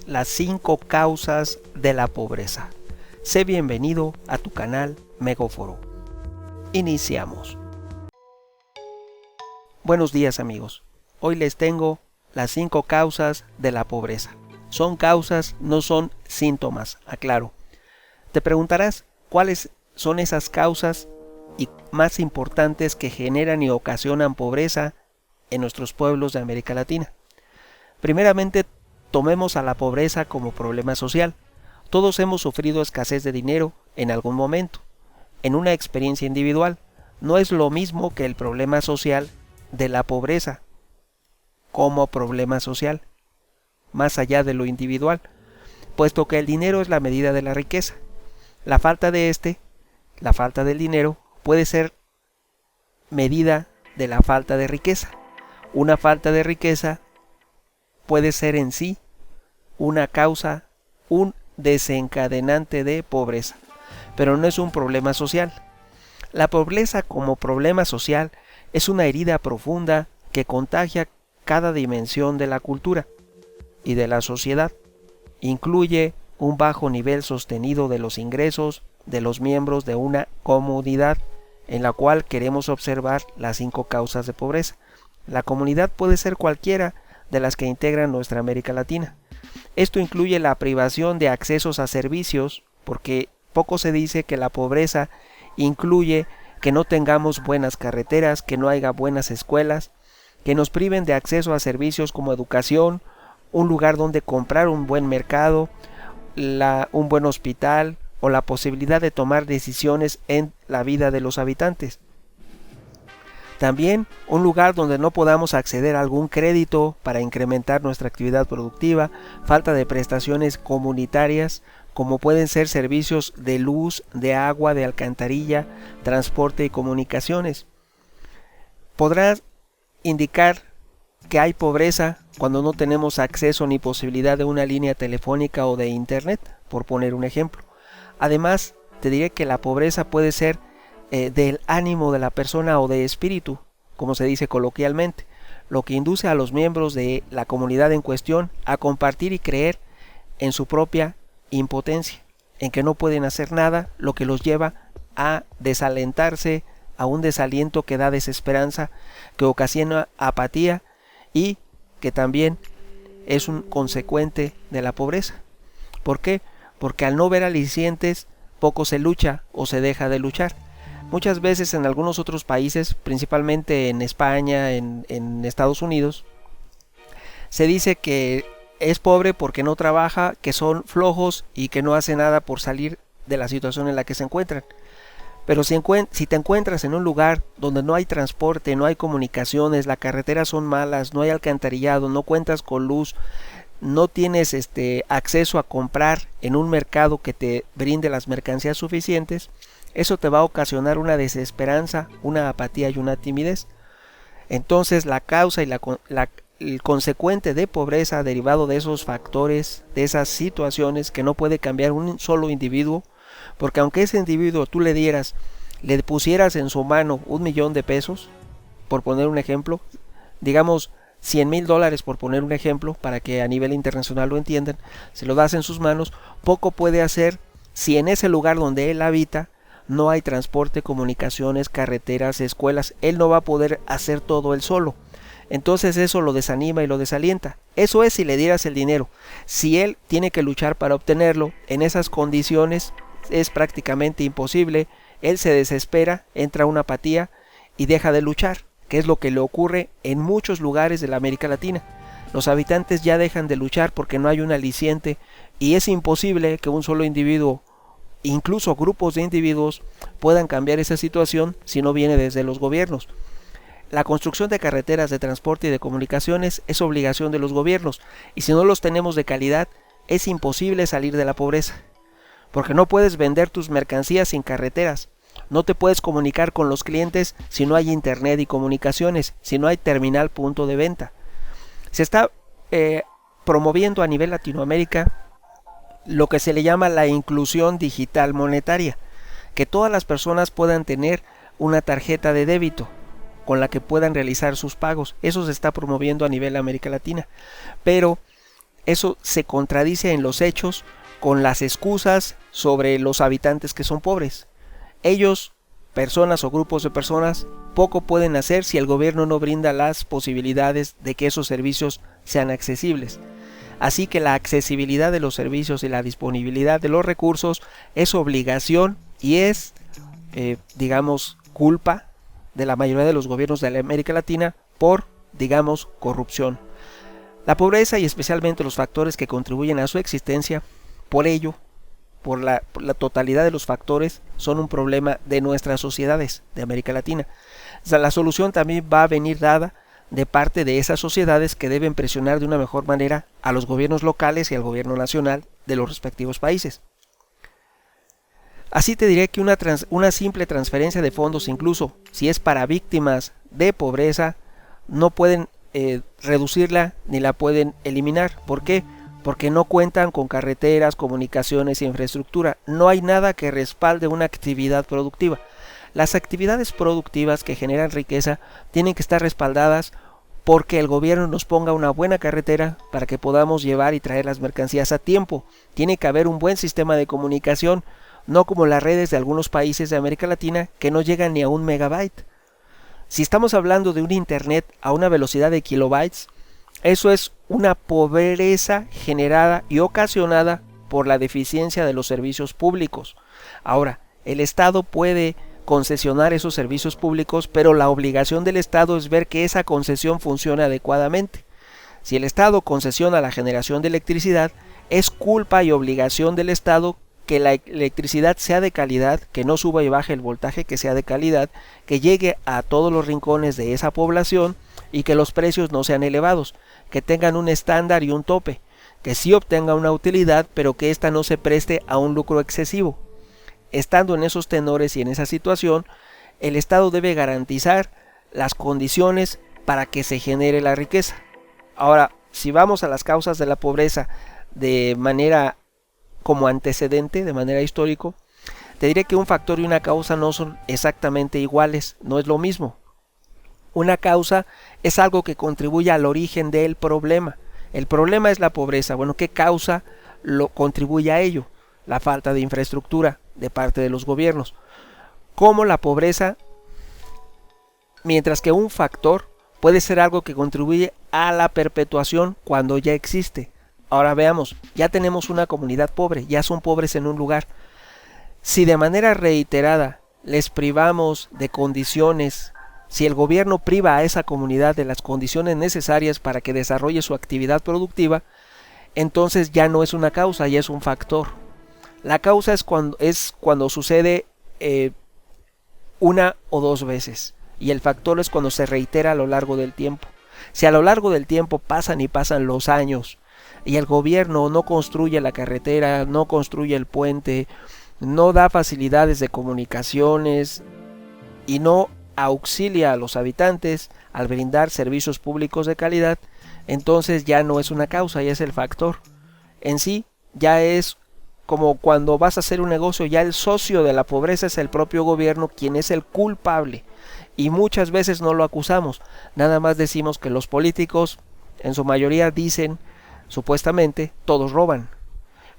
las 5 causas de la pobreza. Sé bienvenido a tu canal Megaforo. Iniciamos. Buenos días amigos. Hoy les tengo las 5 causas de la pobreza. Son causas, no son síntomas, aclaro. Te preguntarás cuáles son esas causas y más importantes que generan y ocasionan pobreza en nuestros pueblos de América Latina. Primeramente, tomemos a la pobreza como problema social. Todos hemos sufrido escasez de dinero en algún momento, en una experiencia individual. No es lo mismo que el problema social de la pobreza como problema social, más allá de lo individual, puesto que el dinero es la medida de la riqueza. La falta del dinero, puede ser medida de la falta de riqueza. Una falta de riqueza puede ser en sí una causa, un desencadenante de pobreza, pero no es un problema social. La pobreza como problema social es una herida profunda que contagia cada dimensión de la cultura y de la sociedad. Incluye un bajo nivel sostenido de los ingresos de los miembros de una comunidad, en la cual queremos observar las 5 causas de pobreza. La comunidad puede ser cualquiera de las que integran nuestra América Latina. Esto incluye la privación de accesos a servicios, porque poco se dice que la pobreza incluye que no tengamos buenas carreteras, que no haya buenas escuelas, que nos priven de acceso a servicios como educación, un lugar donde comprar, un buen mercado, un buen hospital o la posibilidad de tomar decisiones en la vida de los habitantes. También un lugar donde no podamos acceder a algún crédito para incrementar nuestra actividad productiva, falta de prestaciones comunitarias como pueden ser servicios de luz, de agua, de alcantarilla, transporte y comunicaciones. Podrás indicar que hay pobreza cuando no tenemos acceso ni posibilidad de una línea telefónica o de internet, por poner un ejemplo. Además, te diré que la pobreza puede ser del ánimo de la persona o de espíritu, como se dice coloquialmente, lo que induce a los miembros de la comunidad en cuestión a compartir y creer en su propia impotencia, en que no pueden hacer nada, lo que los lleva a desalentarse, a un desaliento que da desesperanza, que ocasiona apatía y que también es un consecuente de la pobreza. ¿Por qué? Porque al no ver alicientes, poco se lucha o se deja de luchar. Muchas veces en algunos otros países, principalmente en España, en Estados Unidos, se dice que es pobre porque no trabaja, que son flojos y que no hace nada por salir de la situación en la que se encuentran. Pero si te encuentras en un lugar donde no hay transporte, no hay comunicaciones, las carreteras son malas, no hay alcantarillado, no cuentas con luz, no tienes acceso a comprar en un mercado que te brinde las mercancías suficientes, eso te va a ocasionar una desesperanza, una apatía y una timidez. Entonces la causa y el consecuente de pobreza derivado de esos factores, de esas situaciones que no puede cambiar un solo individuo, porque aunque ese individuo tú le pusieras en su mano $1,000,000, por poner un ejemplo, digamos $100,000 por poner un ejemplo, para que a nivel internacional lo entiendan, si lo das en sus manos, poco puede hacer si en ese lugar donde él habita no hay transporte, comunicaciones, carreteras, escuelas. Él no va a poder hacer todo él solo. Entonces eso lo desanima y lo desalienta. Eso es si le dieras el dinero. Si él tiene que luchar para obtenerlo, en esas condiciones es prácticamente imposible. Él se desespera, entra una apatía y deja de luchar, que es lo que le ocurre en muchos lugares de la América Latina. Los habitantes ya dejan de luchar porque no hay un aliciente y es imposible que un solo individuo, incluso grupos de individuos, puedan cambiar esa situación si no viene desde los gobiernos. La construcción de carreteras, de transporte y de comunicaciones es obligación de los gobiernos, y si no los tenemos de calidad, es imposible salir de la pobreza, porque no puedes vender tus mercancías sin carreteras, no te puedes comunicar con los clientes si no hay internet y comunicaciones, si no hay terminal punto de venta. Se está promoviendo a nivel Latinoamérica lo que se le llama la inclusión digital monetaria, que todas las personas puedan tener una tarjeta de débito con la que puedan realizar sus pagos. Eso se está promoviendo a nivel América Latina, pero eso se contradice en los hechos con las excusas sobre los habitantes que son pobres. Ellos, personas o grupos de personas, poco pueden hacer si el gobierno no brinda las posibilidades de que esos servicios sean accesibles. Así que la accesibilidad de los servicios y la disponibilidad de los recursos es obligación y es, digamos, culpa de la mayoría de los gobiernos de América Latina por, digamos, corrupción. La pobreza y especialmente los factores que contribuyen a su existencia, por ello, por la totalidad de los factores, son un problema de nuestras sociedades de América Latina. O sea, la solución también va a venir dada de parte de esas sociedades que deben presionar de una mejor manera a los gobiernos locales y al gobierno nacional de los respectivos países. Así te diré que una simple transferencia de fondos, incluso si es para víctimas de pobreza, no pueden reducirla ni la pueden eliminar. ¿Por qué? Porque no cuentan con carreteras, comunicaciones e infraestructura. No hay nada que respalde una actividad productiva. Las actividades productivas que generan riqueza tienen que estar respaldadas porque el gobierno nos ponga una buena carretera para que podamos llevar y traer las mercancías a tiempo. Tiene que haber un buen sistema de comunicación, no como las redes de algunos países de América Latina que no llegan ni a 1 megabyte. Si estamos hablando de un internet a una velocidad de kilobytes, eso es una pobreza generada y ocasionada por la deficiencia de los servicios públicos. Ahora, el Estado puede concesionar esos servicios públicos, pero la obligación del Estado es ver que esa concesión funcione adecuadamente. Si el Estado concesiona la generación de electricidad, es culpa y obligación del Estado que la electricidad sea de calidad, que no suba y baje el voltaje, que sea de calidad, que llegue a todos los rincones de esa población y que los precios no sean elevados, que tengan un estándar y un tope, que sí obtenga una utilidad, pero que ésta no se preste a un lucro excesivo. Estando en esos tenores y en esa situación, el Estado debe garantizar las condiciones para que se genere la riqueza. Ahora, si vamos a las causas de la pobreza de manera como antecedente, de manera histórico, te diré que un factor y una causa no son exactamente iguales, no es lo mismo. Una causa es algo que contribuye al origen del problema. El problema es la pobreza. Bueno, ¿qué causa lo contribuye a ello? La falta de infraestructura de parte de los gobiernos. Como la pobreza, mientras que un factor puede ser algo que contribuye a la perpetuación cuando ya existe. Ahora veamos, ya tenemos una comunidad pobre, ya son pobres en un lugar. Si de manera reiterada les privamos de condiciones, si el gobierno priva a esa comunidad de las condiciones necesarias para que desarrolle su actividad productiva, entonces ya no es una causa, ya es un factor. La causa es cuando sucede una o dos veces, y el factor es cuando se reitera a lo largo del tiempo. Si a lo largo del tiempo pasan y pasan los años, y el gobierno no construye la carretera, no construye el puente, no da facilidades de comunicaciones y no auxilia a los habitantes al brindar servicios públicos de calidad, entonces ya no es una causa, ya es el factor. En sí, ya es como cuando vas a hacer un negocio, ya el socio de la pobreza es el propio gobierno quien es el culpable. Y muchas veces no lo acusamos, nada más decimos que los políticos, en su mayoría dicen, supuestamente, todos roban,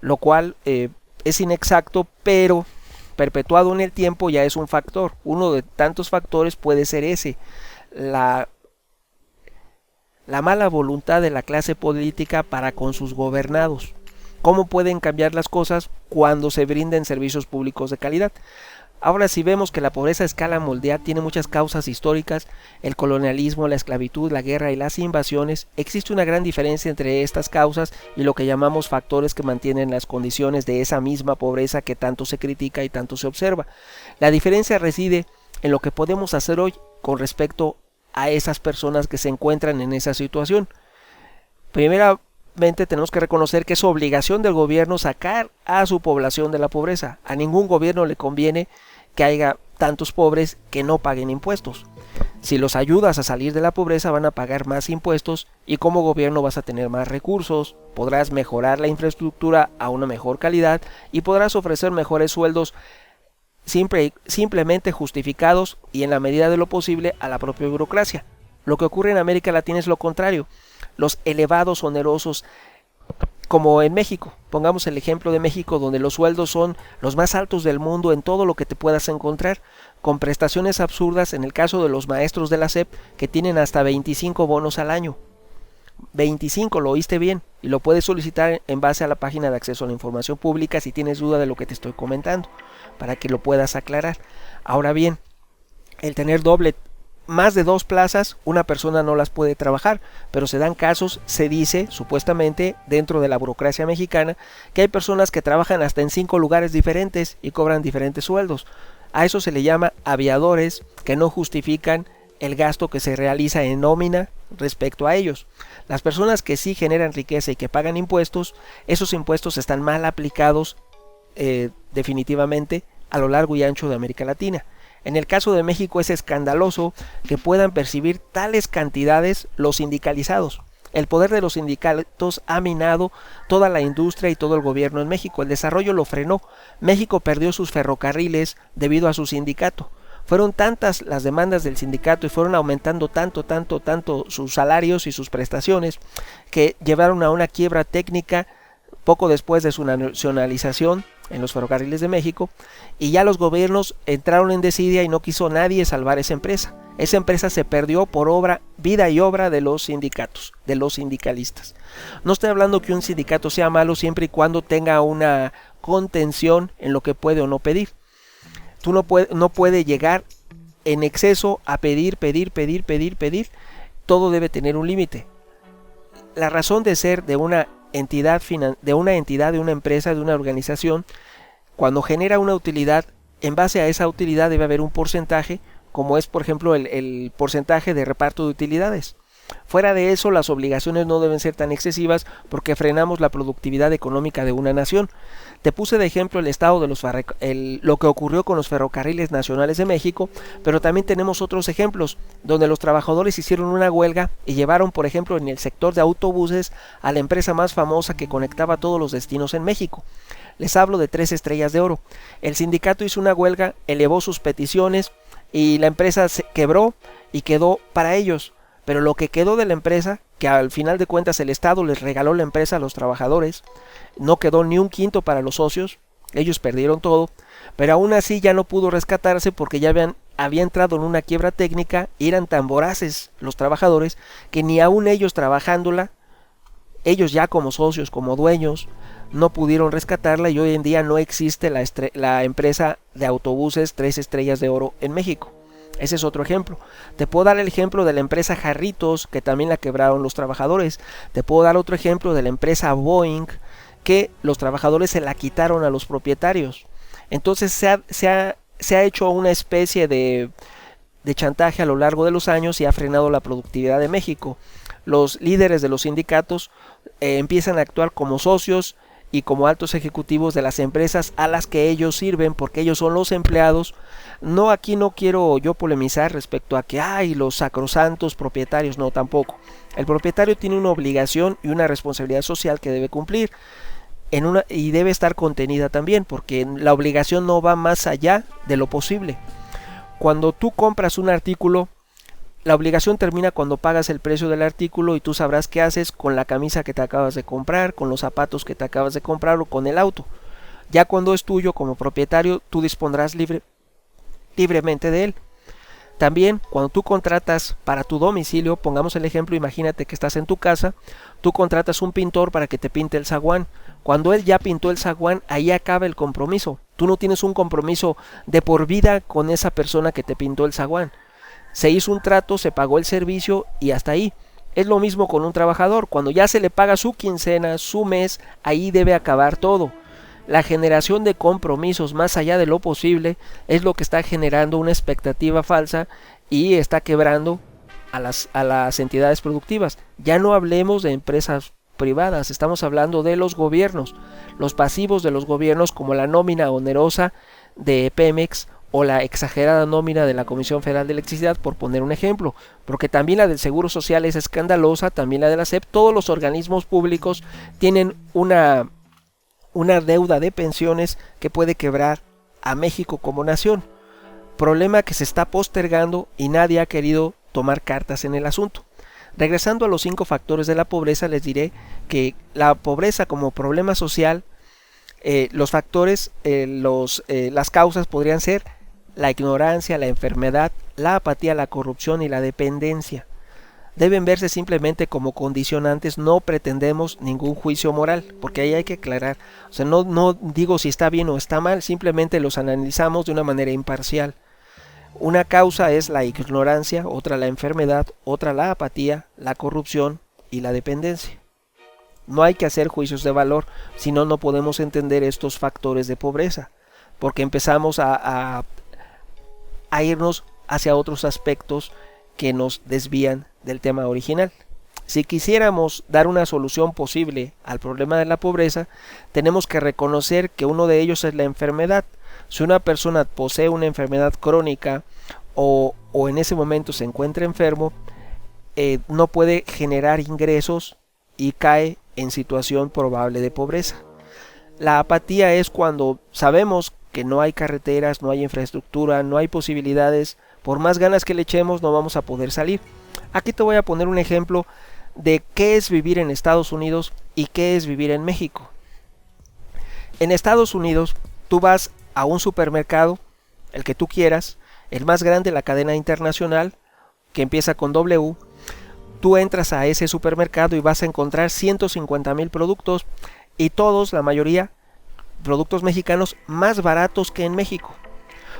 lo cual es inexacto, pero perpetuado en el tiempo ya es un factor. Uno de tantos factores puede ser ese, la mala voluntad de la clase política para con sus gobernados. ¿Cómo pueden cambiar las cosas cuando se brinden servicios públicos de calidad? Ahora, si vemos que la pobreza a escala mundial tiene muchas causas históricas, el colonialismo, la esclavitud, la guerra y las invasiones, existe una gran diferencia entre estas causas y lo que llamamos factores que mantienen las condiciones de esa misma pobreza que tanto se critica y tanto se observa. La diferencia reside en lo que podemos hacer hoy con respecto a esas personas que se encuentran en esa situación. Primeramente, tenemos que reconocer que es obligación del gobierno sacar a su población de la pobreza. A ningún gobierno le conviene que haya tantos pobres que no paguen impuestos. Si los ayudas a salir de la pobreza, van a pagar más impuestos y como gobierno vas a tener más recursos, podrás mejorar la infraestructura a una mejor calidad y podrás ofrecer mejores sueldos simplemente justificados y en la medida de lo posible a la propia burocracia. Lo que ocurre en América Latina es lo contrario. Los elevados onerosos como en México, pongamos el ejemplo de México, donde los sueldos son los más altos del mundo en todo lo que te puedas encontrar, con prestaciones absurdas en el caso de los maestros de la SEP que tienen hasta 25 bonos al año. 25, lo oíste bien, y lo puedes solicitar en base a la página de acceso a la información pública si tienes duda de lo que te estoy comentando, para que lo puedas aclarar. Ahora bien, el tener más de 2 plazas, una persona no las puede trabajar, pero se dan casos, se dice, supuestamente, dentro de la burocracia mexicana, que hay personas que trabajan hasta en 5 lugares diferentes y cobran diferentes sueldos. A eso se le llama aviadores, que no justifican el gasto que se realiza en nómina respecto a ellos. Las personas que sí generan riqueza y que pagan impuestos, esos impuestos están mal aplicados definitivamente a lo largo y ancho de América Latina. En el caso de México es escandaloso que puedan percibir tales cantidades los sindicalizados. El poder de los sindicatos ha minado toda la industria y todo el gobierno en México. El desarrollo lo frenó. México perdió sus ferrocarriles debido a su sindicato. Fueron tantas las demandas del sindicato y fueron aumentando tanto sus salarios y sus prestaciones que llevaron a una quiebra técnica poco después de su nacionalización en los ferrocarriles de México, y ya los gobiernos entraron en desidia y no quiso nadie salvar esa empresa. Esa empresa se perdió por vida y obra de los sindicatos, de los sindicalistas. No estoy hablando que un sindicato sea malo siempre y cuando tenga una contención en lo que puede o no pedir. Tú no puede llegar en exceso a pedir. Todo debe tener un límite. La razón de ser de una entidad, de una empresa, de una organización, cuando genera una utilidad, en base a esa utilidad debe haber un porcentaje, como es por ejemplo el porcentaje de reparto de utilidades. Fuera de eso, las obligaciones no deben ser tan excesivas porque frenamos la productividad económica de una nación. Te puse de ejemplo el estado de lo que ocurrió con los ferrocarriles nacionales de México, pero también tenemos otros ejemplos donde los trabajadores hicieron una huelga y llevaron, por ejemplo, en el sector de autobuses a la empresa más famosa que conectaba todos los destinos en México. Les hablo de 3 Estrellas de Oro. El sindicato hizo una huelga, elevó sus peticiones y la empresa se quebró y quedó para ellos. Pero lo que quedó de la empresa, que al final de cuentas el Estado les regaló la empresa a los trabajadores, no quedó ni un quinto para los socios, ellos perdieron todo, pero aún así ya no pudo rescatarse porque ya había entrado en una quiebra técnica y eran tan voraces los trabajadores que ni aún ellos trabajándola, ellos ya como socios, como dueños, no pudieron rescatarla y hoy en día no existe la empresa de autobuses 3 Estrellas de Oro en México. Ese es otro ejemplo. Te puedo dar el ejemplo de la empresa Jarritos, que también la quebraron los trabajadores. Te puedo dar otro ejemplo de la empresa Boeing, que los trabajadores se la quitaron a los propietarios. Entonces se ha hecho una especie de chantaje a lo largo de los años y ha frenado la productividad de México. Los líderes de los sindicatos empiezan a actuar como socios y como altos ejecutivos de las empresas a las que ellos sirven, porque ellos son los empleados. Aquí no quiero yo polemizar respecto a que hay los sacrosantos propietarios, no, tampoco. El propietario tiene una obligación y una responsabilidad social que debe cumplir y debe estar contenida también, porque la obligación no va más allá de lo posible. Cuando tú compras un artículo, la obligación termina cuando pagas el precio del artículo y tú sabrás qué haces con la camisa que te acabas de comprar, con los zapatos que te acabas de comprar o con el auto. Ya cuando es tuyo como propietario, tú dispondrás libremente de él. También cuando tú contratas para tu domicilio, pongamos el ejemplo, imagínate que estás en tu casa, tú contratas un pintor para que te pinte el zaguán. Cuando él ya pintó el zaguán, ahí acaba el compromiso. Tú no tienes un compromiso de por vida con esa persona que te pintó el zaguán. Se hizo un trato, se pagó el servicio y hasta ahí. Es lo mismo con un trabajador. Cuando ya se le paga su quincena, su mes, ahí debe acabar todo. La generación de compromisos más allá de lo posible es lo que está generando una expectativa falsa y está quebrando a las entidades productivas. Ya no hablemos de empresas privadas, estamos hablando de los gobiernos. Los pasivos de los gobiernos, como la nómina onerosa de Pemex o la exagerada nómina de la Comisión Federal de Electricidad, por poner un ejemplo, porque también la del Seguro Social es escandalosa, también la de la SEP. Todos los organismos públicos tienen una deuda de pensiones que puede quebrar a México como nación, problema que se está postergando y nadie ha querido tomar cartas en el asunto. Regresando a los 5 factores de la pobreza, les diré que la pobreza como problema social, los factores, las causas podrían ser la ignorancia, la enfermedad, la apatía, la corrupción y la dependencia. Deben verse simplemente como condicionantes, no pretendemos ningún juicio moral, porque ahí hay que aclarar. O sea, no digo si está bien o está mal, simplemente los analizamos de una manera imparcial. Una causa es la ignorancia, otra la enfermedad, otra la apatía, la corrupción y la dependencia. No hay que hacer juicios de valor, si no, no podemos entender estos factores de pobreza, porque empezamos a irnos hacia otros aspectos que nos desvían del tema original. Si quisiéramos dar una solución posible al problema de la pobreza, tenemos que reconocer que uno de ellos es la enfermedad. Si una persona posee una enfermedad crónica o en ese momento se encuentra enfermo, no puede generar ingresos y cae en situación probable de pobreza. La apatía es cuando sabemos que no hay carreteras, no hay infraestructura, no hay posibilidades, por más ganas que le echemos no vamos a poder salir. Aquí te voy a poner un ejemplo de qué es vivir en Estados Unidos y qué es vivir en México. En Estados Unidos tú vas a un supermercado, el que tú quieras, el más grande, la cadena internacional, que empieza con W. Tú entras a ese supermercado y vas a encontrar 150,000 productos y todos, la mayoría, productos mexicanos más baratos que en México.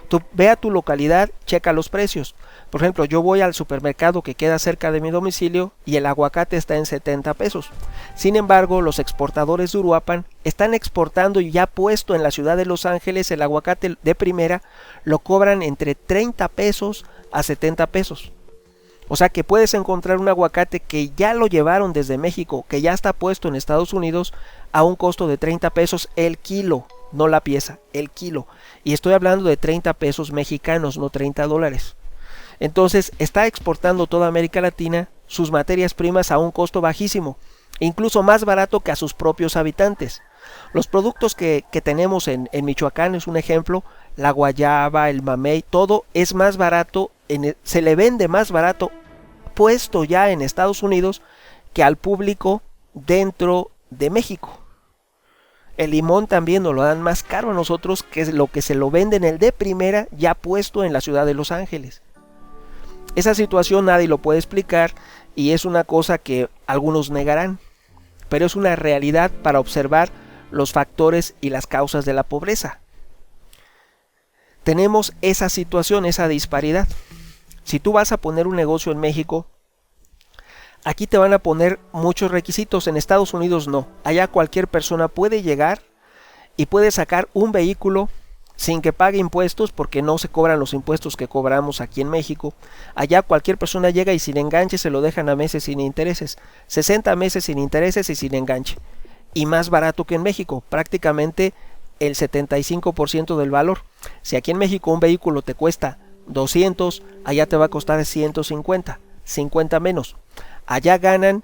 Tú ve a tu localidad, checa los precios. Por ejemplo, yo voy al supermercado que queda cerca de mi domicilio y el aguacate está en 70 pesos. Sin embargo, los exportadores de Uruapan están exportando y ya puesto en la ciudad de Los Ángeles el aguacate de primera, lo cobran entre 30 pesos a 70 pesos. O sea que puedes encontrar un aguacate que ya lo llevaron desde México, que ya está puesto en Estados Unidos a un costo de 30 pesos el kilo, no la pieza, el kilo. Y estoy hablando de 30 pesos mexicanos, no 30 dólares. Entonces está exportando toda América Latina sus materias primas a un costo bajísimo, incluso más barato que a sus propios habitantes. Los productos que tenemos en Michoacán es un ejemplo, la guayaba, el mamey, todo es más barato, se le vende más barato puesto ya en Estados Unidos que al público dentro de México. El limón también nos lo dan más caro a nosotros que es lo que se lo venden el de primera ya puesto en la ciudad de Los Ángeles. Esa situación nadie lo puede explicar y es una cosa que algunos negarán, pero es una realidad para observar los factores y las causas de la pobreza. Tenemos esa situación, esa disparidad. Si tú vas a poner un negocio en México, aquí te van a poner muchos requisitos, en Estados Unidos no. Allá cualquier persona puede llegar y puede sacar un vehículo sin que pague impuestos porque no se cobran los impuestos que cobramos aquí en México. Allá cualquier persona llega y sin enganche se lo dejan a meses sin intereses. 60 meses sin intereses y sin enganche. Y más barato que en México, prácticamente el 75% del valor. Si aquí en México un vehículo te cuesta 200, allá te va a costar 150, 50 menos. Allá ganan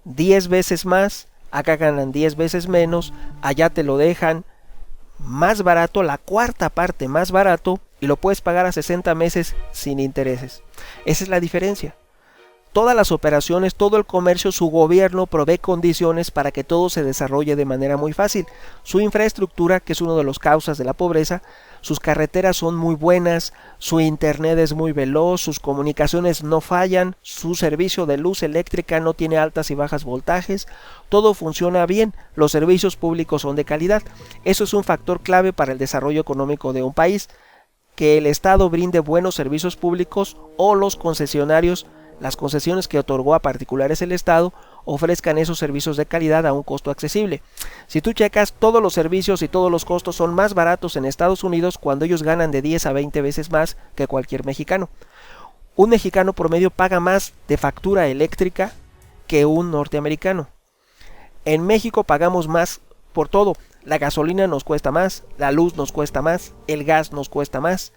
10 veces más, acá ganan 10 veces menos, allá te lo dejan más barato, la cuarta parte más barato, y lo puedes pagar a 60 meses sin intereses. Esa es la diferencia. Todas las operaciones, todo el comercio, su gobierno provee condiciones para que todo se desarrolle de manera muy fácil. Su infraestructura, que es una de las causas de la pobreza, sus carreteras son muy buenas, su internet es muy veloz, sus comunicaciones no fallan, su servicio de luz eléctrica no tiene altas y bajas voltajes, todo funciona bien, los servicios públicos son de calidad. Eso es un factor clave para el desarrollo económico de un país, que el Estado brinde buenos servicios públicos o los concesionarios, las concesiones que otorgó a particulares el Estado, ofrezcan esos servicios de calidad a un costo accesible. Si tú checas, todos los servicios y todos los costos son más baratos en Estados Unidos cuando ellos ganan de 10 a 20 veces más que cualquier mexicano. Un mexicano promedio paga más de factura eléctrica que un norteamericano. En México pagamos más por todo. La gasolina nos cuesta más, la luz nos cuesta más, el gas nos cuesta más.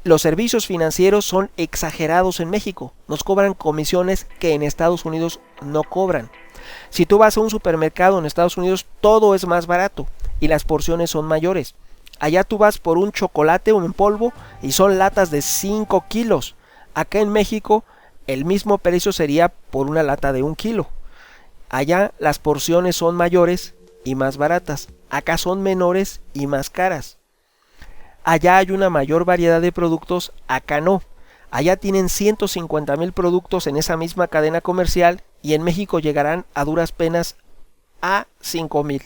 Los servicios financieros son exagerados en México, nos cobran comisiones que en Estados Unidos no cobran. Si tú vas a un supermercado en Estados Unidos, todo es más barato y las porciones son mayores. Allá tú vas por un chocolate o en polvo y son latas de 5 kilos. Acá en México el mismo precio sería por una lata de 1 kilo. Allá las porciones son mayores y más baratas, acá son menores y más caras. Allá hay una mayor variedad de productos, acá no. Allá tienen 150,000 productos en esa misma cadena comercial y en México llegarán a duras penas a 5,000.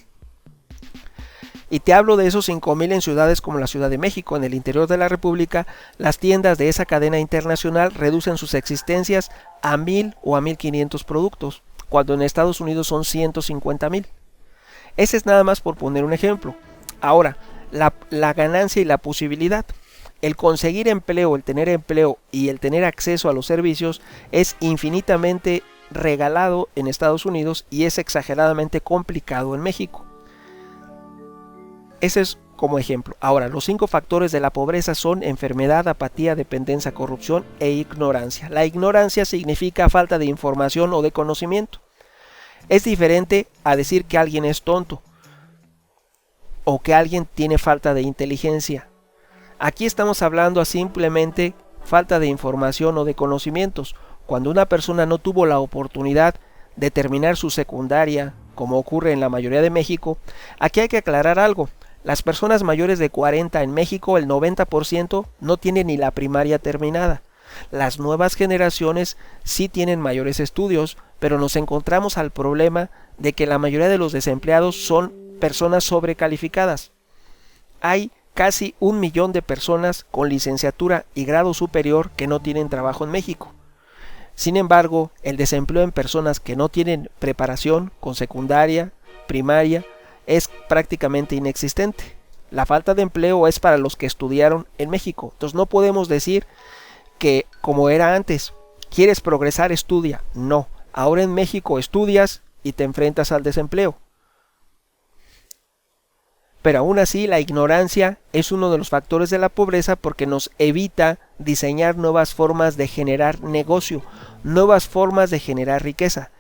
Y te hablo de esos 5,000 en ciudades como la Ciudad de México. En el interior de la República, las tiendas de esa cadena internacional reducen sus existencias a 1,000 o a 1,500 productos, cuando en Estados Unidos son 150,000. Ese es nada más por poner un ejemplo. Ahora, la ganancia y la posibilidad. El conseguir empleo, el tener empleo y el tener acceso a los servicios es infinitamente regalado en Estados Unidos y es exageradamente complicado en México. Ese es como ejemplo. Ahora, los 5 factores de la pobreza son enfermedad, apatía, dependencia, corrupción e ignorancia. La ignorancia significa falta de información o de conocimiento. Es diferente a decir que alguien es tonto o que alguien tiene falta de inteligencia. Aquí estamos hablando a simplemente falta de información o de conocimientos. Cuando una persona no tuvo la oportunidad de terminar su secundaria, como ocurre en la mayoría de México, aquí hay que aclarar algo. Las personas mayores de 40 en México, el 90% no tienen ni la primaria terminada. Las nuevas generaciones sí tienen mayores estudios, pero nos encontramos al problema de que la mayoría de los desempleados son personas sobrecalificadas. Hay casi 1,000,000 de personas con licenciatura y grado superior que no tienen trabajo en México. Sin embargo, el desempleo en personas que no tienen preparación con secundaria, primaria, es prácticamente inexistente. La falta de empleo es para los que estudiaron en México. Entonces no podemos decir que como era antes, ¿quieres progresar? Estudia. No, ahora en México estudias y te enfrentas al desempleo. Pero aún así la ignorancia es uno de los factores de la pobreza porque nos evita diseñar nuevas formas de generar negocio, nuevas formas de generar riqueza.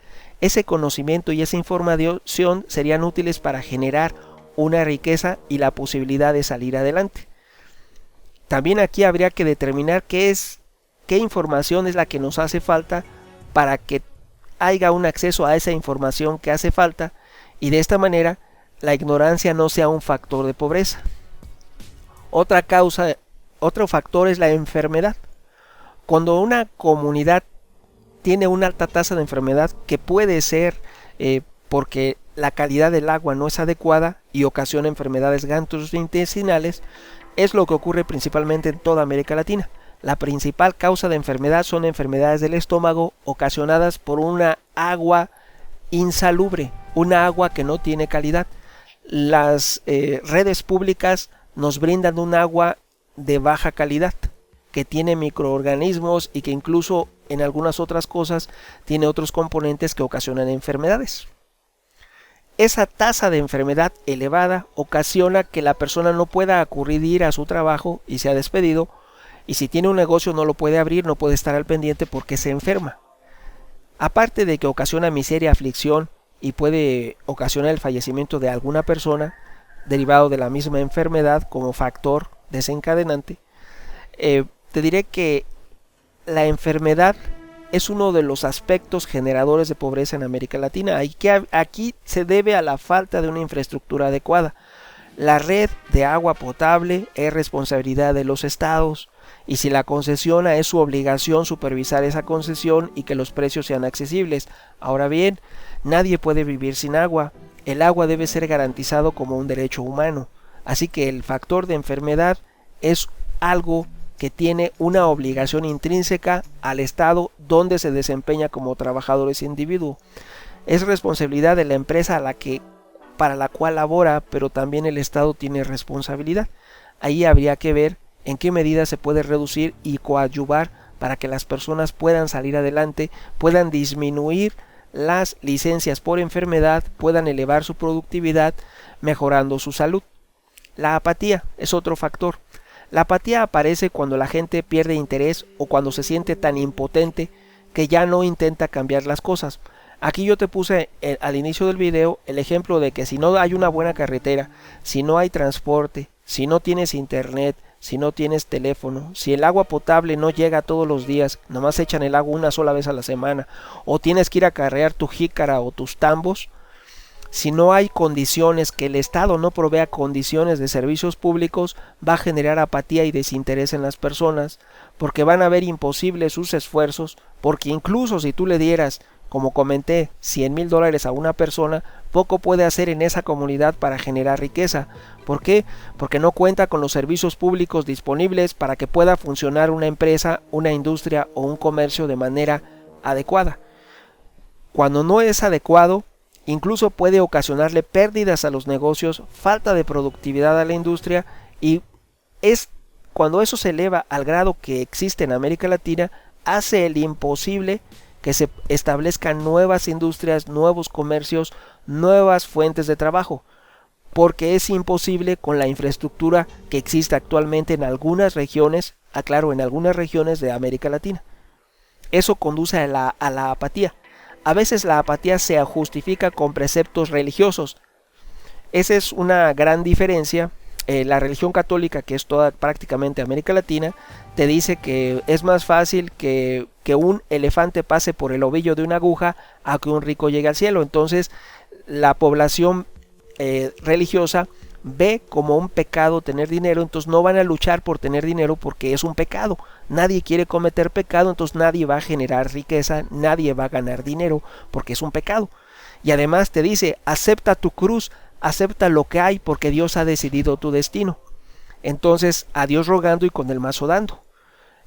Ese conocimiento y esa información serían útiles para generar una riqueza y la posibilidad de salir adelante. También aquí habría que determinar qué información es la que nos hace falta para que haya un acceso a esa información que hace falta y de esta manera la ignorancia no sea un factor de pobreza. Otro factor es la enfermedad. Cuando una comunidad tiene una alta tasa de enfermedad, que puede ser porque la calidad del agua no es adecuada y ocasiona enfermedades gastrointestinales, es lo que ocurre principalmente en toda América Latina. La principal causa de enfermedad son enfermedades del estómago ocasionadas por una agua insalubre, una agua que no tiene calidad. Las redes públicas nos brindan un agua de baja calidad, que tiene microorganismos y que incluso en algunas otras cosas tiene otros componentes que ocasionan enfermedades. Esa tasa de enfermedad elevada ocasiona que la persona no pueda acudir a su trabajo y sea despedido, y si tiene un negocio no lo puede abrir, no puede estar al pendiente porque se enferma. Aparte de que ocasiona miseria, aflicción y puede ocasionar el fallecimiento de alguna persona derivado de la misma enfermedad como factor desencadenante, te diré que la enfermedad es uno de los aspectos generadores de pobreza en América Latina. Aquí se debe a la falta de una infraestructura adecuada. La red de agua potable es responsabilidad de los estados y si la concesiona es su obligación supervisar esa concesión y que los precios sean accesibles. Ahora bien, nadie puede vivir sin agua. El agua debe ser garantizado como un derecho humano. Así que el factor de enfermedad es algo que tiene una obligación intrínseca al Estado donde se desempeña como trabajadores individuo. Es responsabilidad de la empresa para la cual labora, pero también el Estado tiene responsabilidad. Ahí habría que ver en qué medida se puede reducir y coadyuvar para que las personas puedan salir adelante, puedan disminuir las licencias por enfermedad, puedan elevar su productividad, mejorando su salud. La apatía es otro factor. La apatía aparece cuando la gente pierde interés o cuando se siente tan impotente que ya no intenta cambiar las cosas. Aquí yo te puse al inicio del video el ejemplo de que si no hay una buena carretera, si no hay transporte, si no tienes internet, si no tienes teléfono, si el agua potable no llega todos los días, nomás echan el agua una sola vez a la semana, o tienes que ir a carrear tu jícara o tus tambos, si no hay condiciones, que el Estado no provea condiciones de servicios públicos, va a generar apatía y desinterés en las personas, porque van a ver imposibles sus esfuerzos, porque incluso si tú le dieras, como comenté, $100,000 a una persona, poco puede hacer en esa comunidad para generar riqueza. ¿Por qué? Porque no cuenta con los servicios públicos disponibles para que pueda funcionar una empresa, una industria o un comercio de manera adecuada. Cuando no es adecuado, incluso puede ocasionarle pérdidas a los negocios, falta de productividad a la industria, y es cuando eso se eleva al grado que existe en América Latina, hace el imposible que se establezcan nuevas industrias, nuevos comercios, nuevas fuentes de trabajo, porque es imposible con la infraestructura que existe actualmente en algunas regiones, aclaro, en algunas regiones de América Latina. Eso conduce a la apatía. A veces la apatía se justifica con preceptos religiosos. Esa es una gran diferencia. La religión católica, que es toda prácticamente América Latina, te dice que es más fácil que un elefante pase por el ovillo de una aguja a que un rico llegue al cielo. Entonces la población religiosa ve como un pecado tener dinero, entonces no van a luchar por tener dinero porque es un pecado. Nadie quiere cometer pecado, entonces nadie va a generar riqueza, nadie va a ganar dinero porque es un pecado. Y además te dice, acepta tu cruz, acepta lo que hay porque Dios ha decidido tu destino. Entonces, a Dios rogando y con el mazo dando.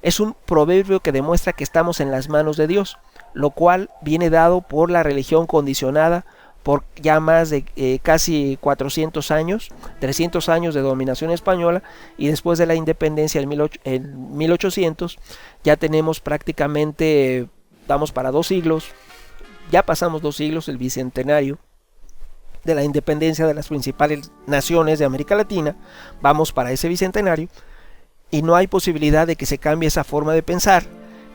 Es un proverbio que demuestra que estamos en las manos de Dios, lo cual viene dado por la religión condicionada por ya más de casi 400 años, 300 años de dominación española, y después de la independencia en 1800 ya tenemos prácticamente, vamos para 2 siglos, ya pasamos 2 siglos, el bicentenario de la independencia de las principales naciones de América Latina, vamos para ese bicentenario, y no hay posibilidad de que se cambie esa forma de pensar,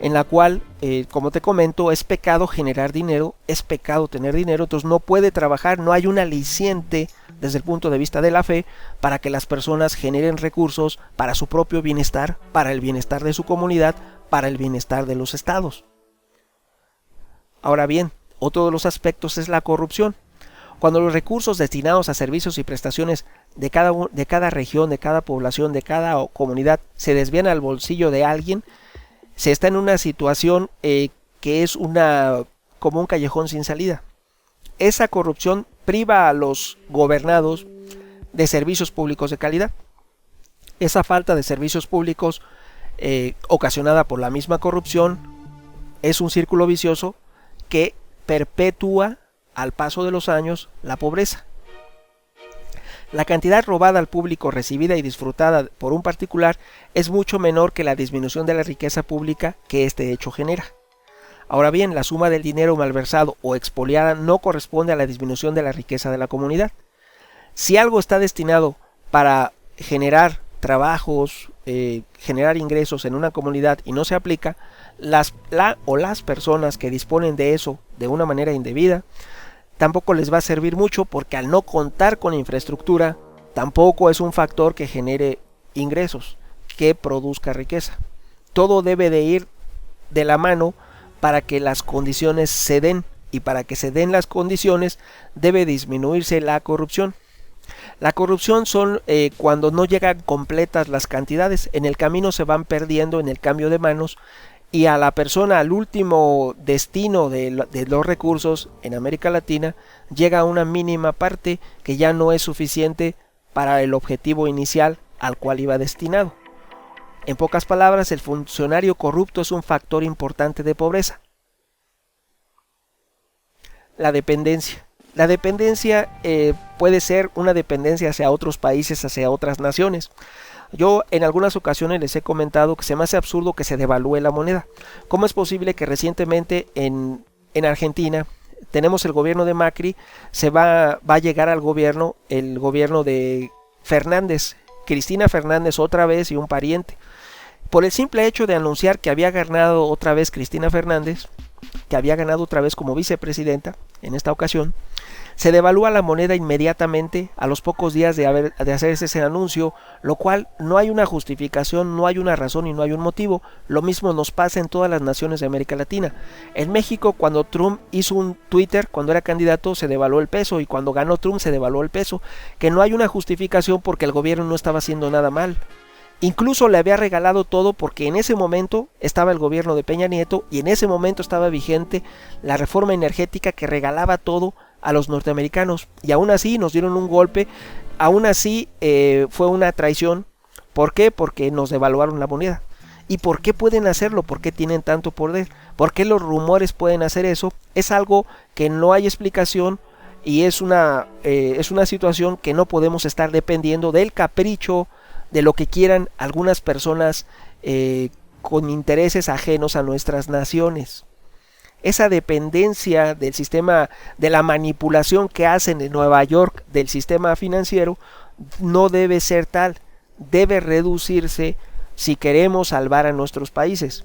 en la cual, como te comento, es pecado generar dinero, es pecado tener dinero, entonces no puede trabajar, no hay un aliciente desde el punto de vista de la fe para que las personas generen recursos para su propio bienestar, para el bienestar de su comunidad, para el bienestar de los estados. Ahora bien, otro de los aspectos es la corrupción. Cuando los recursos destinados a servicios y prestaciones de cada región, de cada población, de cada comunidad se desvían al bolsillo de alguien, se está en una situación que es como un callejón sin salida. Esa corrupción priva a los gobernados de servicios públicos de calidad. Esa falta de servicios públicos ocasionada por la misma corrupción es un círculo vicioso que perpetúa al paso de los años la pobreza. La cantidad robada al público recibida y disfrutada por un particular es mucho menor que la disminución de la riqueza pública que este hecho genera. Ahora bien, la suma del dinero malversado o expoliada no corresponde a la disminución de la riqueza de la comunidad. Si algo está destinado para generar trabajos, generar ingresos en una comunidad y no se aplica, las personas que disponen de eso de una manera indebida, tampoco les va a servir mucho, porque al no contar con infraestructura, tampoco es un factor que genere ingresos, que produzca riqueza. Todo debe de ir de la mano para que las condiciones se den, y para que se den las condiciones debe disminuirse la corrupción. La corrupción son cuando no llegan completas las cantidades, en el camino se van perdiendo en el cambio de manos, y a la persona, al último destino de los recursos en América Latina, llega una mínima parte que ya no es suficiente para el objetivo inicial al cual iba destinado. En pocas palabras, el funcionario corrupto es un factor importante de pobreza. La dependencia. La dependencia puede ser una dependencia hacia otros países, hacia otras naciones. Yo en algunas ocasiones les he comentado que se me hace absurdo que se devalúe la moneda. ¿Cómo es posible que recientemente en Argentina tenemos el gobierno de Macri, va a llegar al gobierno el gobierno de Fernández, Cristina Fernández otra vez y un pariente? por el simple hecho de anunciar que había ganado otra vez Cristina Fernández, que había ganado otra vez como vicepresidenta en esta ocasión, se devalúa la moneda inmediatamente a los pocos días de hacerse ese anuncio, lo cual no hay una justificación, no hay una razón y no hay un motivo. Lo mismo nos pasa en todas las naciones de América Latina. En México, cuando Trump hizo un Twitter, cuando era candidato, se devaluó el peso, y cuando ganó Trump se devaluó el peso, que no hay una justificación porque el gobierno no estaba haciendo nada mal. Incluso le había regalado todo porque en ese momento estaba el gobierno de Peña Nieto y en ese momento estaba vigente la reforma energética que regalaba todo a los norteamericanos, y aún así nos dieron un golpe, aún así fue una traición. ¿Por qué? Porque nos devaluaron la moneda. ¿Y por qué pueden hacerlo? ¿Por qué tienen tanto poder? ¿Por qué los rumores pueden hacer eso? Es algo que no hay explicación, y es una situación que no podemos estar dependiendo del capricho, de lo que quieran algunas personas con intereses ajenos a nuestras naciones. Esa dependencia del sistema, de la manipulación que hacen en Nueva York del sistema financiero, no debe ser tal, debe reducirse si queremos salvar a nuestros países.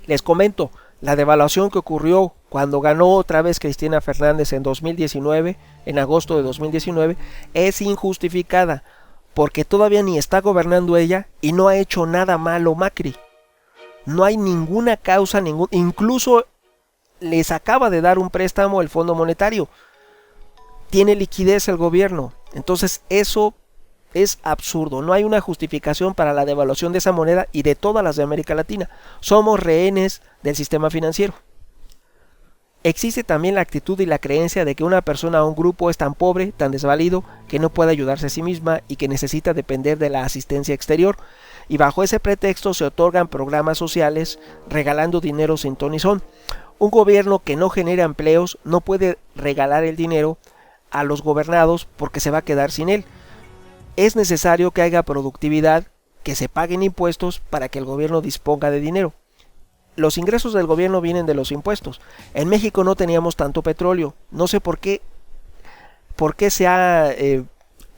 Les comento, la devaluación que ocurrió cuando ganó otra vez Cristina Fernández en 2019, en agosto de 2019, es injustificada, porque todavía ni está gobernando ella y no ha hecho nada malo Macri. No hay ninguna causa, incluso les acaba de dar un préstamo el Fondo Monetario. Tiene liquidez el gobierno. Entonces eso es absurdo. No hay una justificación para la devaluación de esa moneda y de todas las de América Latina. Somos rehenes del sistema financiero. Existe también la actitud y la creencia de que una persona o un grupo es tan pobre, tan desvalido, que no puede ayudarse a sí misma y que necesita depender de la asistencia exterior, y bajo ese pretexto se otorgan programas sociales regalando dinero sin ton ni son. Un gobierno que no genera empleos no puede regalar el dinero a los gobernados porque se va a quedar sin él. Es necesario que haya productividad, que se paguen impuestos para que el gobierno disponga de dinero. Los ingresos del gobierno vienen de los impuestos. En México no teníamos tanto petróleo. No sé por qué se ha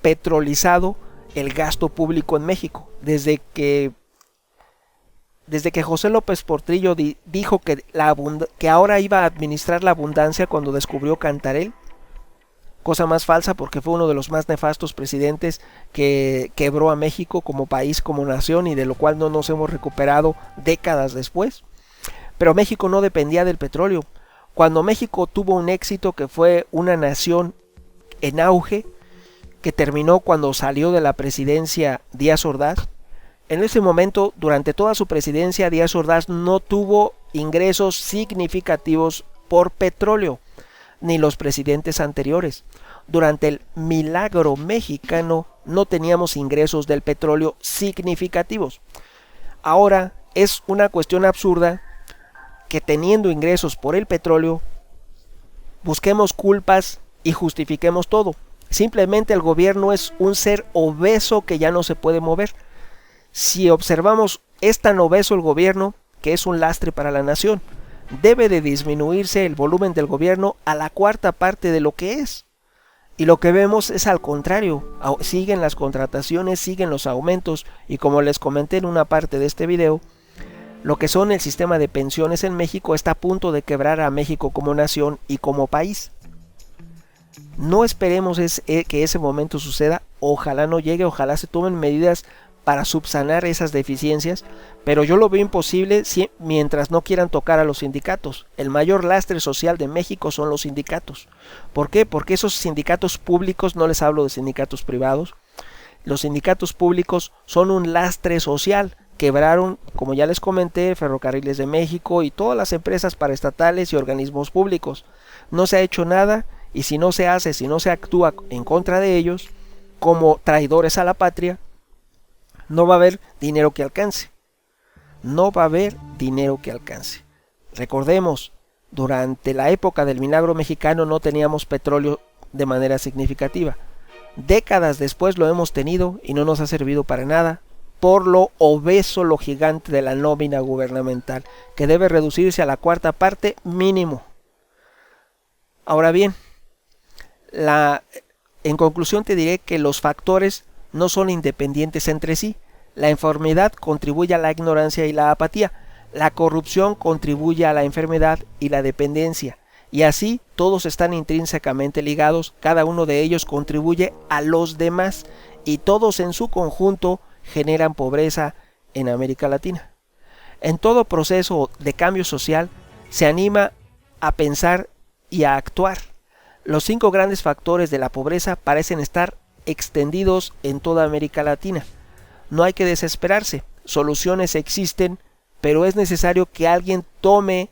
petrolizado el gasto público en México. Desde que José López Portillo dijo que ahora iba a administrar la abundancia cuando descubrió Cantarell. Cosa más falsa, porque fue uno de los más nefastos presidentes que quebró a México como país, como nación, y de lo cual no nos hemos recuperado décadas después. Pero México no dependía del petróleo. Cuando México tuvo un éxito, que fue una nación en auge, que terminó cuando salió de la presidencia Díaz Ordaz, en ese momento, durante toda su presidencia, Díaz Ordaz no tuvo ingresos significativos por petróleo, ni los presidentes anteriores. Durante el milagro mexicano no teníamos ingresos del petróleo significativos. Ahora es una cuestión absurda que, teniendo ingresos por el petróleo, busquemos culpas y justifiquemos todo. Simplemente el gobierno es un ser obeso que ya no se puede mover. Si observamos, es tan obeso el gobierno que es un lastre para la nación. Debe de disminuirse el volumen del gobierno a la cuarta parte de lo que es. Y lo que vemos es al contrario. Siguen las contrataciones, siguen los aumentos, y como les comenté en una parte de este video, lo que son el sistema de pensiones en México está a punto de quebrar a México como nación y como país. No esperemos que ese momento suceda. Ojalá no llegue, ojalá se tomen medidas para subsanar esas deficiencias, pero yo lo veo imposible mientras no quieran tocar a los sindicatos. El mayor lastre social de México son los sindicatos. ¿Por qué? Porque esos sindicatos públicos, no les hablo de sindicatos privados, los sindicatos públicos son un lastre social. Quebraron, como ya les comenté, Ferrocarriles de México y todas las empresas paraestatales y organismos públicos. No se ha hecho nada, y si no se hace, si no se actúa en contra de ellos como traidores a la patria, no va a haber dinero que alcance. No va a haber dinero que alcance. Recordemos, durante la época del milagro mexicano no teníamos petróleo de manera significativa. Décadas después lo hemos tenido y no nos ha servido para nada, por lo obeso, lo gigante de la nómina gubernamental, que debe reducirse a la cuarta parte mínimo. Ahora bien, en conclusión te diré que los factores no son independientes entre sí. La enfermedad contribuye a la ignorancia y la apatía. La corrupción contribuye a la enfermedad y la dependencia. Y así todos están intrínsecamente ligados, cada uno de ellos contribuye a los demás y todos en su conjunto generan pobreza en América Latina. En todo proceso de cambio social se anima a pensar y a actuar. Los 5 grandes factores de la pobreza parecen estar extendidos en toda América Latina. No hay que desesperarse, soluciones existen, pero es necesario que alguien tome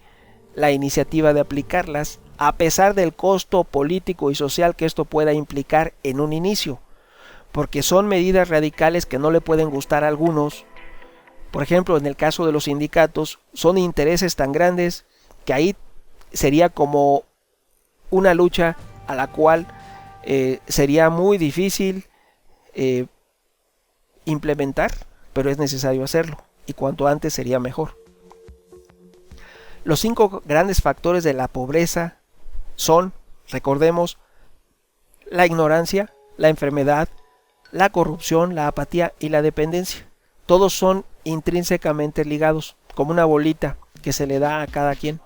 la iniciativa de aplicarlas, a pesar del costo político y social que esto pueda implicar en un inicio, porque son medidas radicales que no le pueden gustar a algunos. Por ejemplo, en el caso de los sindicatos, son intereses tan grandes que ahí sería como una lucha a la cual sería muy difícil implementar, pero es necesario hacerlo, y cuanto antes sería mejor. Los 5 grandes factores de la pobreza son, recordemos, la ignorancia, la enfermedad, la corrupción, la apatía y la dependencia. Todos son intrínsecamente ligados, como una bolita que se le da a cada quien.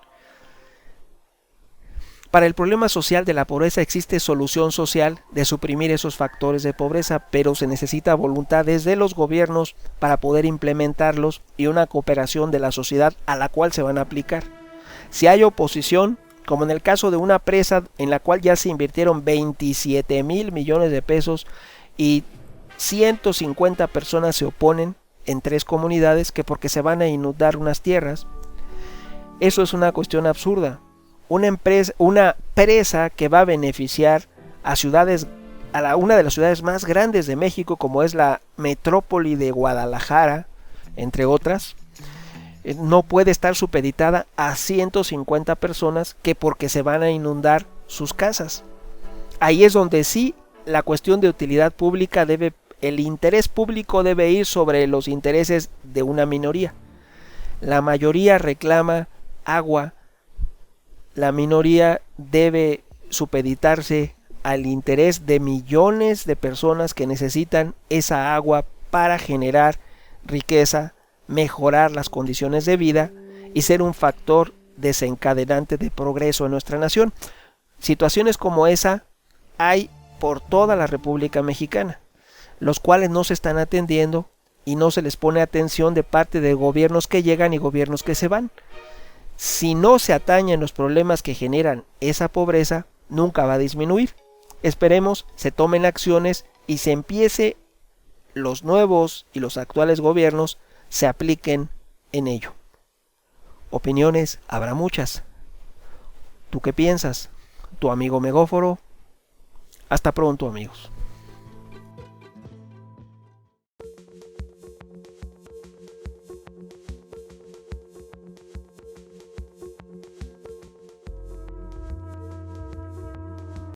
Para el problema social de la pobreza existe solución social de suprimir esos factores de pobreza, pero se necesita voluntad desde los gobiernos para poder implementarlos y una cooperación de la sociedad a la cual se van a aplicar. Si hay oposición, como en el caso de una presa en la cual ya se invirtieron 27,000 millones de pesos y 150 personas se oponen en 3 comunidades que porque se van a inundar unas tierras, eso es una cuestión absurda. Una presa que va a beneficiar a ciudades, una de las ciudades más grandes de México, como es la metrópoli de Guadalajara, entre otras, no puede estar supeditada a 150 personas que porque se van a inundar sus casas. Ahí es donde sí la cuestión de utilidad pública el interés público debe ir sobre los intereses de una minoría. La mayoría reclama agua. La minoría debe supeditarse al interés de millones de personas que necesitan esa agua para generar riqueza, mejorar las condiciones de vida y ser un factor desencadenante de progreso en nuestra nación. Situaciones como esa hay por toda la República Mexicana, los cuales no se están atendiendo y no se les pone atención de parte de gobiernos que llegan y gobiernos que se van. Si no se atañen los problemas que generan esa pobreza, nunca va a disminuir. Esperemos se tomen acciones y se empiece, los nuevos y los actuales gobiernos se apliquen en ello. Opiniones habrá muchas. ¿Tú qué piensas? Tu amigo Megóforo. Hasta pronto, amigos.